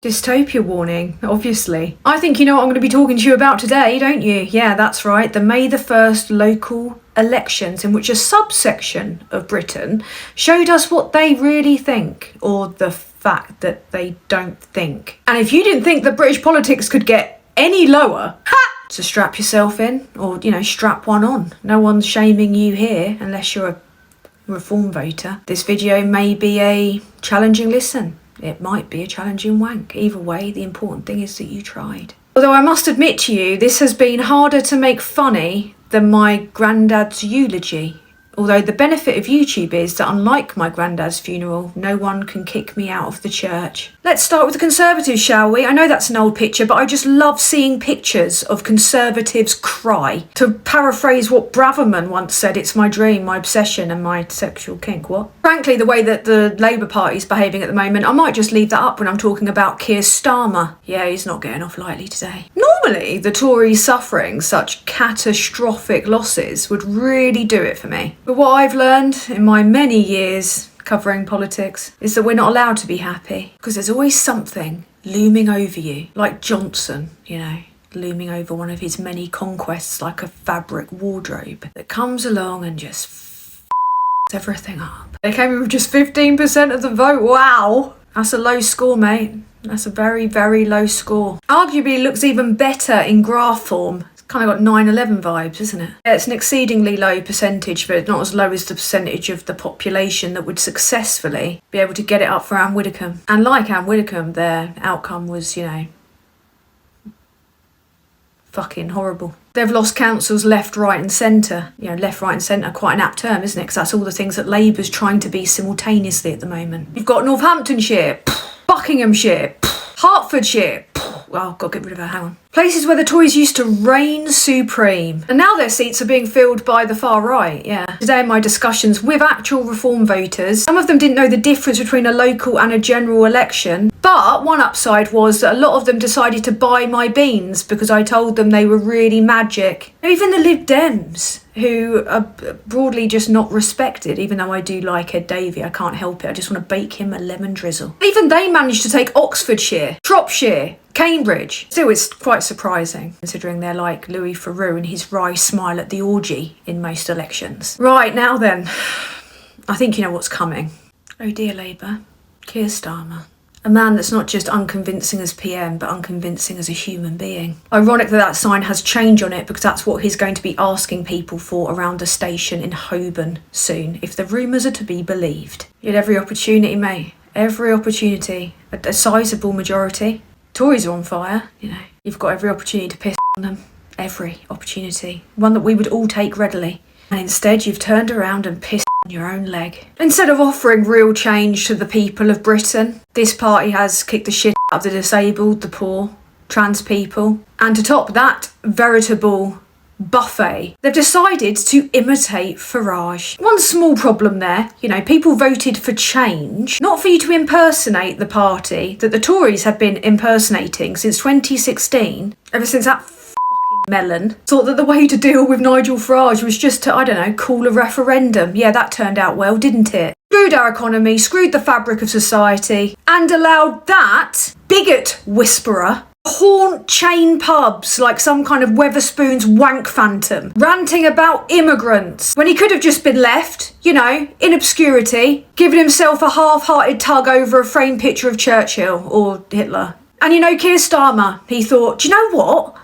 Dystopia warning, obviously. I think you know what I'm going to be talking to you about today, don't you? Yeah, that's right. The May the 1st local elections, in which a subsection of Britain showed us what they really think, or the fact that they don't think. And if you didn't think that British politics could get any lower, so strap yourself in, or, strap one on. No one's shaming you here, unless you're a reform voter. This video may be a challenging listen. It might be a challenging wank. Either way, the important thing is that you tried. Although I must admit to you, this has been harder to make funny than my granddad's eulogy. Although the benefit of YouTube is that unlike my granddad's funeral, no one can kick me out of the church. Let's start with the Conservatives, shall we? I know that's an old picture, but I just love seeing pictures of Conservatives cry. To paraphrase what Braverman once said, it's my dream, my obsession and my sexual kink. What? Frankly, the way that the Labour Party's behaving at the moment, I might just leave that up when I'm talking about Keir Starmer. Yeah, he's not getting off lightly today. Normally, the Tories suffering such catastrophic losses would really do it for me. But what I've learned in my many years covering politics is that we're not allowed to be happy, because there's always something looming over you, like Johnson, looming over one of his many conquests like a fabric wardrobe, that comes along and just everything up. They came in with just 15% of the vote. Wow, that's a low score, mate. That's a very, very low score. Arguably it looks even better in graph form. It's kind of got 9/11 vibes, isn't it? Yeah, it's an exceedingly low percentage, but not as low as the percentage of the population that would successfully be able to get it up for Anne Widdecombe. And like Anne Widdecombe, their outcome was, fucking horrible. They've lost councils left, right and centre. Left, right and centre, quite an apt term, isn't it? Because that's all the things that Labour's trying to be simultaneously at the moment. You've got Northamptonshire, Buckinghamshire, Hertfordshire. Well, got to get rid of her, hang on. Places where the Tories used to reign supreme. And now their seats are being filled by the far right, yeah. Today in my discussions with actual reform voters, some of them didn't know the difference between a local and a general election. But one upside was that a lot of them decided to buy my beans because I told them they were really magic. Even the Lib Dems, who are broadly just not respected, even though I do like Ed Davey, I can't help it, I just want to bake him a lemon drizzle. Even they managed to take Oxfordshire, Shropshire, Cambridge. Still, it's quite surprising, considering they're like Louis Theroux and his wry smile at the orgy in most elections. Right, now then, I think you know what's coming. Oh dear Labour, Keir Starmer. A man that's not just unconvincing as PM, but unconvincing as a human being. Ironic that sign has change on it, because that's what he's going to be asking people for around a station in Holborn soon, if the rumours are to be believed. He had every opportunity, mate. Every opportunity. A sizeable majority. Tories are on fire, You've got every opportunity to piss on them. Every opportunity. One that we would all take readily. And instead you've turned around and pissed on your own leg. Instead of offering real change to the people of Britain, this party has kicked the shit out of the disabled, the poor, trans people. And to top that veritable buffet, they've decided to imitate Farage. One small problem there, people voted for change, not for you to impersonate the party that the Tories have been impersonating since 2016, ever since that melon thought that the way to deal with Nigel Farage was just to, call a referendum. Yeah, that turned out well, didn't it? Screwed our economy, screwed the fabric of society, and allowed that bigot whisperer haunt chain pubs like some kind of Weatherspoon's wank phantom, ranting about immigrants, when he could have just been left, in obscurity, giving himself a half-hearted tug over a framed picture of Churchill or Hitler. And Keir Starmer, he thought, do you know what?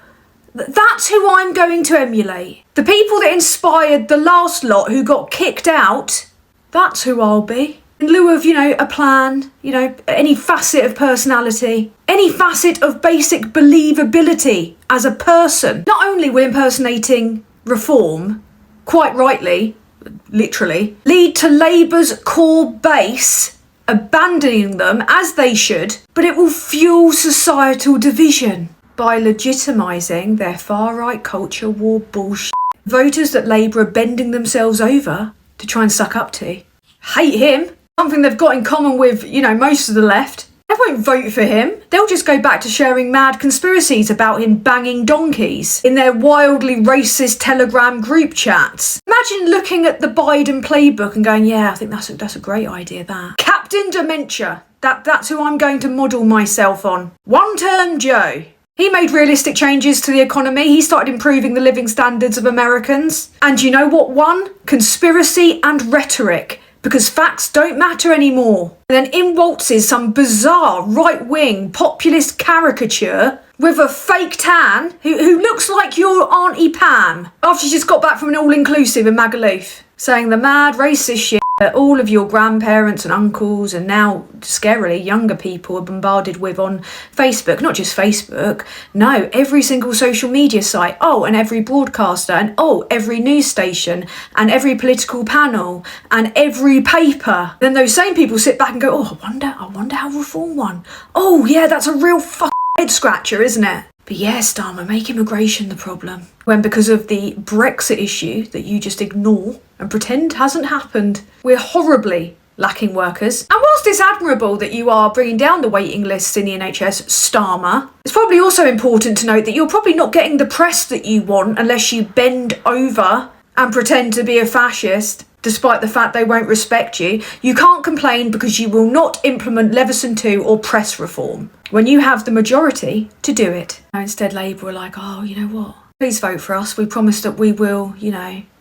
That's who I'm going to emulate. The people that inspired the last lot who got kicked out, that's who I'll be. In lieu of, a plan, any facet of personality, any facet of basic believability as a person. Not only will impersonating reform, quite rightly, literally, lead to Labour's core base abandoning them as they should, but it will fuel societal division by legitimising their far-right culture war bullshit. Voters that Labour are bending themselves over to try and suck up to hate him. Something they've got in common with, most of the left. They won't vote for him. They'll just go back to sharing mad conspiracies about him banging donkeys in their wildly racist Telegram group chats. Imagine looking at the Biden playbook and going, yeah, I think that's a great idea, that. Cap Captain Dementia. That's who I'm going to model myself on. One-term Joe. He made realistic changes to the economy. He started improving the living standards of Americans. And you know what won? Conspiracy and rhetoric. Because facts don't matter anymore. And then in waltzes some bizarre right-wing populist caricature with a fake tan who looks like your Auntie Pam after she just got back from an all-inclusive in Magaluf, saying the mad racist shit that all of your grandparents and uncles and now, scarily, younger people are bombarded with on Facebook. Not just Facebook, no, every single social media site. Oh, and every broadcaster, and oh, every news station, and every political panel, and every paper. Then those same people sit back and go, oh, I wonder how Reform won. Oh, yeah, that's a real head scratcher, isn't it? But yes, Dharma, make immigration the problem. When because of the Brexit issue that you just ignore and pretend hasn't happened, we're horribly lacking workers. And whilst it's admirable that you are bringing down the waiting lists in the NHS, Starmer, it's probably also important to note that you're probably not getting the press that you want unless you bend over and pretend to be a fascist, despite the fact they won't respect you. You can't complain because you will not implement Leveson 2 or press reform when you have the majority to do it. Now instead Labour are like, oh, you know what? Please vote for us. We promise that we will,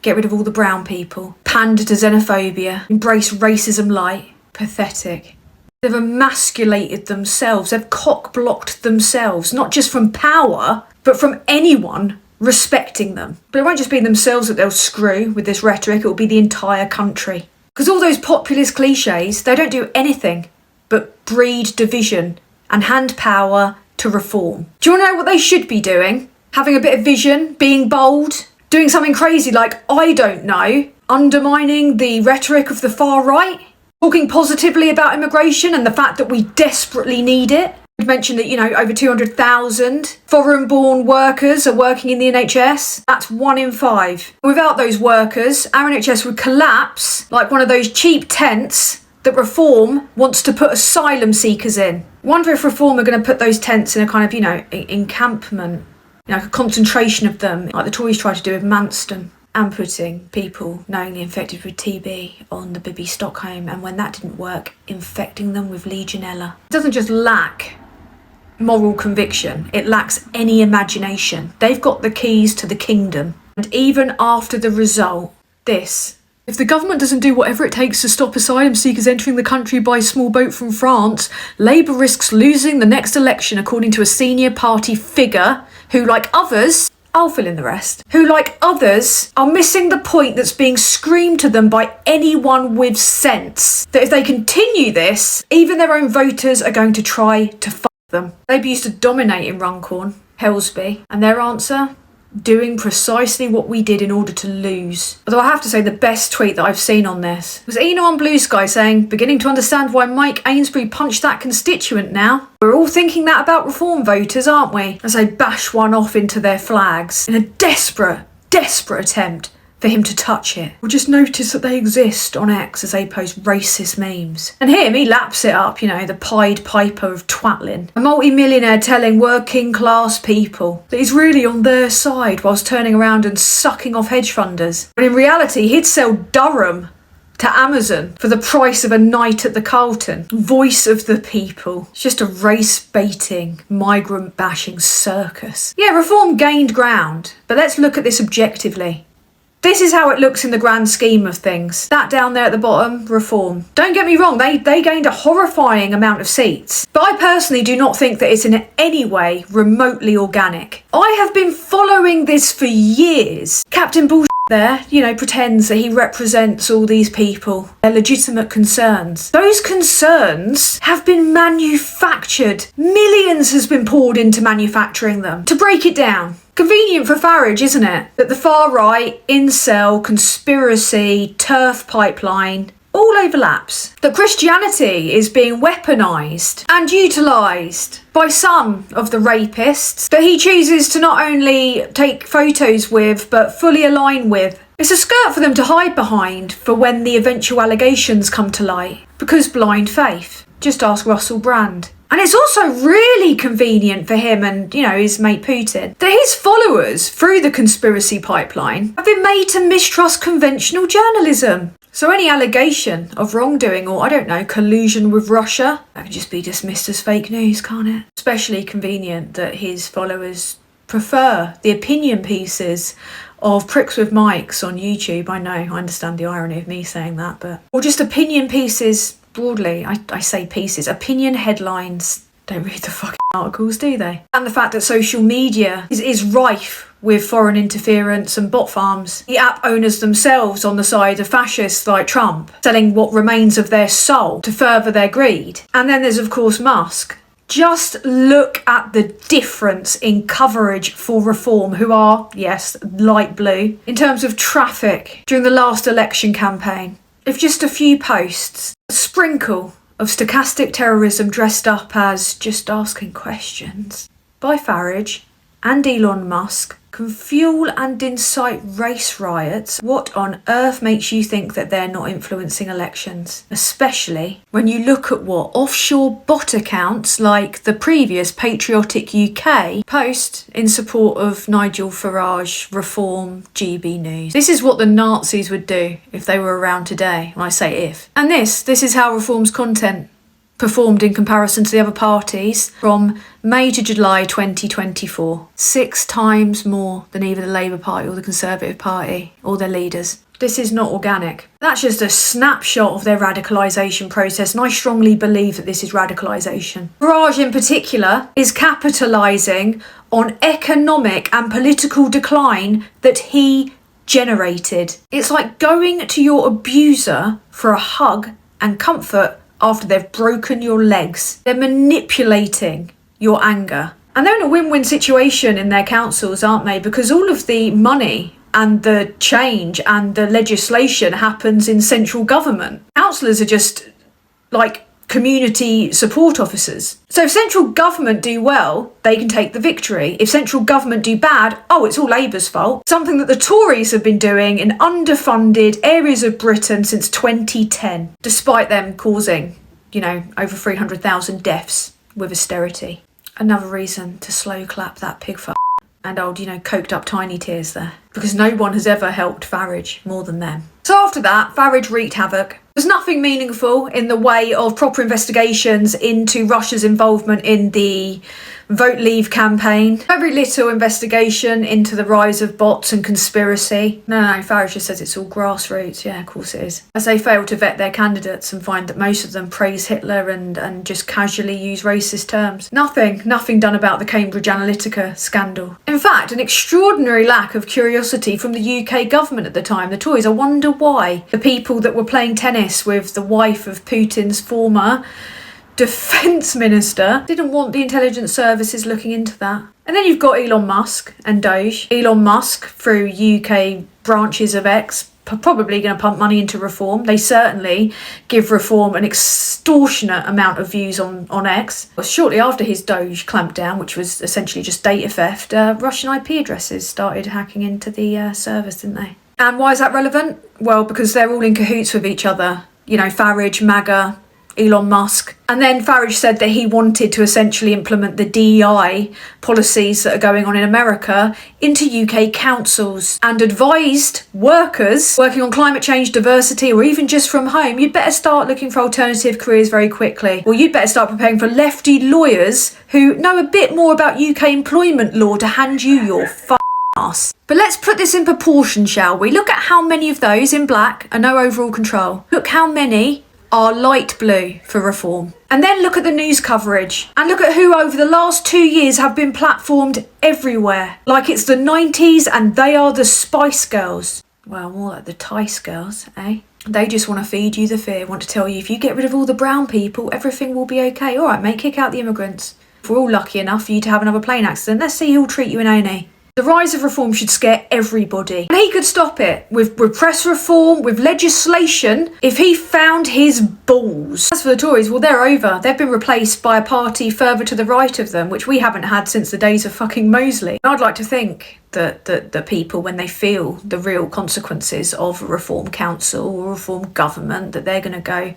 get rid of all the brown people, pander to xenophobia, embrace racism light. Pathetic. They've emasculated themselves. They've cock-blocked themselves, not just from power, but from anyone respecting them. But it won't just be themselves that they'll screw with this rhetoric, it will be the entire country. Because all those populist cliches, they don't do anything but breed division and hand power to reform. Do you want to know what they should be doing? Having a bit of vision, being bold, doing something crazy like, I don't know, undermining the rhetoric of the far right, talking positively about immigration and the fact that we desperately need it. I'd mentioned that, over 200,000 foreign-born workers are working in the NHS. That's 1 in 5. Without those workers, our NHS would collapse like one of those cheap tents that Reform wants to put asylum seekers in. I wonder if Reform are going to put those tents in a kind of, encampment, a concentration of them, like the Tories tried to do with Manston, and putting people knowingly infected with TB on the Bibby Stockholm, and when that didn't work, infecting them with Legionella. It doesn't just lack moral conviction, it lacks any imagination. They've got the keys to the kingdom. And even after the result, this. If the government doesn't do whatever it takes to stop asylum seekers entering the country by small boat from France, Labour risks losing the next election, according to a senior party figure who, like others, I'll fill in the rest, who, like others, are missing the point that's being screamed to them by anyone with sense. That if they continue this, even their own voters are going to try to fuck them. Labour used to dominate in Runcorn, Helsby, and their answer? Doing precisely what we did in order to lose. Although I have to say the best tweet that I've seen on this was Eno on Blue Sky saying, beginning to understand why Mike Ainsbury punched that constituent now. We're all thinking that about Reform voters, aren't we? As they bash one off into their flags in a desperate attempt for him to touch it. Or just notice that they exist on X as they post racist memes. And him, he laps it up, the Pied Piper of Twatlin. A multi-millionaire telling working class people that he's really on their side whilst turning around and sucking off hedge funders. When in reality, he'd sell Durham to Amazon for the price of a night at the Carlton. Voice of the people. It's just a race-baiting, migrant-bashing circus. Yeah, Reform gained ground, but let's look at this objectively. This is how it looks in the grand scheme of things. That down there at the bottom, Reform. Don't get me wrong, they gained a horrifying amount of seats. But I personally do not think that it's in any way remotely organic. I have been following this for years. Captain Bullshit there, pretends that he represents all these people, their legitimate concerns. Those concerns have been manufactured. Millions has been poured into manufacturing them. To break it down, convenient for Farage, isn't it? That the far right, incel, conspiracy, turf pipeline, all overlaps. That Christianity is being weaponised and utilised by some of the rapists that he chooses to not only take photos with, but fully align with. It's a skirt for them to hide behind for when the eventual allegations come to light. Because blind faith. Just ask Russell Brand. And it's also really convenient for him and, his mate Putin, that his followers, through the conspiracy pipeline, have been made to mistrust conventional journalism. So any allegation of wrongdoing or, I don't know, collusion with Russia, that can just be dismissed as fake news, can't it? Especially convenient that his followers prefer the opinion pieces of pricks with mics on YouTube. I know, I understand the irony of me saying that, but... Or just opinion pieces broadly. I say pieces. Opinion headlines. Don't read the fucking articles, do they? And the fact that social media is rife with foreign interference and bot farms. The app owners themselves on the side of fascists like Trump, selling what remains of their soul to further their greed. And then there's, of course, Musk. Just look at the difference in coverage for Reform, who are, yes, light blue, in terms of traffic during the last election campaign. If just a few posts, a sprinkle of stochastic terrorism dressed up as just asking questions by Farage and Elon Musk can fuel and incite race riots. What on earth makes you think that they're not influencing elections? Especially when you look at what offshore bot accounts like the previous Patriotic UK post in support of Nigel Farage, Reform, GB News. This is what the Nazis would do if they were around today. When I say if. And this is how Reform's content performed in comparison to the other parties from May to July 2024. 6 times more than either the Labour Party or the Conservative Party or their leaders. This is not organic. That's just a snapshot of their radicalisation process, and I strongly believe that this is radicalisation. Farage in particular is capitalising on economic and political decline that he generated. It's like going to your abuser for a hug and comfort after they've broken your legs. They're manipulating your anger. And they're in a win-win situation in their councils, aren't they? Because all of the money and the change and the legislation happens in central government. Councillors are just like community support officers. So if central government do well, they can take the victory. If central government do bad, oh, it's all Labour's fault. Something that the Tories have been doing in underfunded areas of Britain since 2010, despite them causing, over 300,000 deaths with austerity. Another reason to slow clap that pig fuck and old, coked up tiny tears there. Because no one has ever helped Farage more than them. So after that, Farage wreaked havoc. There's nothing meaningful in the way of proper investigations into Russia's involvement in the Vote Leave campaign. Very little investigation into the rise of bots and conspiracy. No, Farage just says it's all grassroots. Yeah, of course it is. As they fail to vet their candidates and find that most of them praise Hitler and just casually use racist terms. Nothing done about the Cambridge Analytica scandal. In fact, an extraordinary lack of curiosity from the UK government at the time, the Tories. I wonder why the people that were playing tennis with the wife of Putin's former defence minister didn't want the intelligence services looking into that. And then you've got Elon Musk and Doge. Elon Musk, through UK branches of X, probably going to pump money into Reform. They certainly give Reform an extortionate amount of views on X. Shortly after his Doge clampdown, which was essentially just data theft, Russian IP addresses started hacking into the servers, didn't they? And why is that relevant? Well, because they're all in cahoots with each other. Farage, MAGA, Elon Musk. And then Farage said that he wanted to essentially implement the DEI policies that are going on in America into UK councils and advised workers working on climate change, diversity, or even just from home, you'd better start looking for alternative careers very quickly. Or you'd better start preparing for lefty lawyers who know a bit more about UK employment law to hand you your ass. But let's put this in proportion, shall we? Look at how many of those in black are no overall control. Look how many are light blue for Reform. And then look at the news coverage and look at who over the last 2 years have been platformed everywhere. Like it's the 90s and they are the Spice Girls. Well, more like the Tice Girls, eh? They just want to feed you the fear, want to tell you if you get rid of all the brown people, everything will be okay. All right, mate, kick out the immigrants. If we're all lucky enough for you to have another plane accident, let's see who'll treat you in A&E. The rise of Reform should scare everybody. And he could stop it with press reform, with legislation, if he found his balls. As for the Tories, well, they're over. They've been replaced by a party further to the right of them, which we haven't had since the days of fucking Mosley. I'd like to think that the people, when they feel the real consequences of a Reform Council or Reform government, that they're going to go,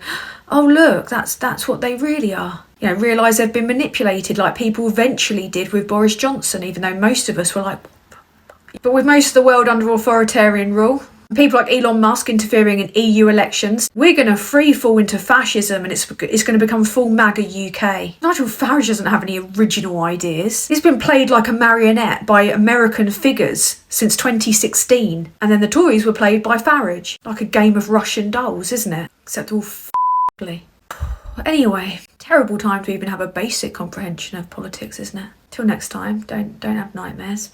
oh, look, that's what they really are. Realise they've been manipulated like people eventually did with Boris Johnson, even though most of us were like... But with most of the world under authoritarian rule, People like Elon Musk interfering in EU elections. We're going to free fall into fascism, and it's going to become full MAGA UK. Nigel Farage doesn't have any original ideas. He's been played like a marionette by American figures since 2016, and then the Tories were played by Farage. Like a game of Russian dolls, isn't it? Except all f***ly. Anyway, terrible time to even have a basic comprehension of politics, isn't it? Till next time, don't have nightmares.